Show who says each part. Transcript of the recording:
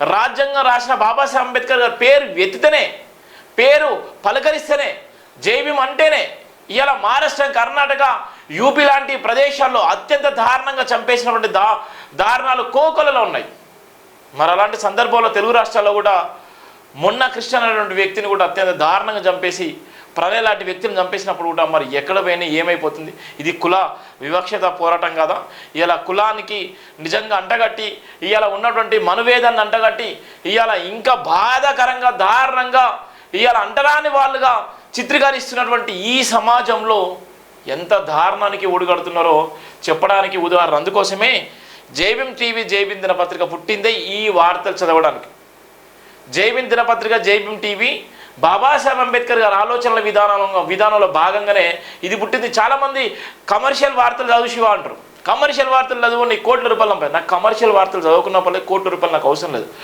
Speaker 1: రాజ్యాంగం రాసిన బాబాసాహెబ్ అంబేద్కర్ గారి పేరు ఎత్తితేనే, పేరు పలకరిస్తేనే, జైభీం అంటేనే ఇవాళ మహారాష్ట్ర, కర్ణాటక, యూపీ లాంటి ప్రదేశాల్లో అత్యంత దారుణంగా చంపేసినటువంటి దారుణాలు కోకొలలో ఉన్నాయి. మరి అలాంటి సందర్భంలో తెలుగు రాష్ట్రాల్లో కూడా మొన్న కృష్ణ అనేటువంటి వ్యక్తిని కూడా అత్యంత దారుణంగా చంపేసి, ప్రణయ్ లాంటి వ్యక్తిని చంపేసినప్పుడు కూడా మరి ఎక్కడ పోయినా ఏమైపోతుంది? ఇది కుల వివక్షత పోరాటం కదా? ఇలా కులానికి నిజంగా అంటగట్టి, ఇవాళ ఉన్నటువంటి మనువేదాన్ని అంటగట్టి, ఇవాళ ఇంకా బాధాకరంగా దారుణంగా ఇవాళ అంటరాని వాళ్ళుగా చిత్రీకరిస్తున్నటువంటి ఈ సమాజంలో ఎంత దారుణానికి ఒడిగడుతున్నారో చెప్పడానికి ఉదాహరణ. అందుకోసమే జైభీం టీవీ, జైభీం దినపత్రిక పుట్టిందే ఈ వార్తలు చదవడానికి. జైభీం దినపత్రిక, జైభీం టీవీ బాబాసాహెబ్ అంబేద్కర్ గారి ఆలోచనల విధానంలో భాగంగానే ఇది పుట్టింది. చాలామంది కమర్షియల్ వార్తలు చదువు శివ అంటారు. కమర్షియల్ వార్తలు చదువు, నీ కోట్ల రూపాయలు. నాకు కమర్షియల్ వార్తలు చదువుకున్నప్పుడు కోట్ల రూపాయలు నాకు అవసరం లేదు.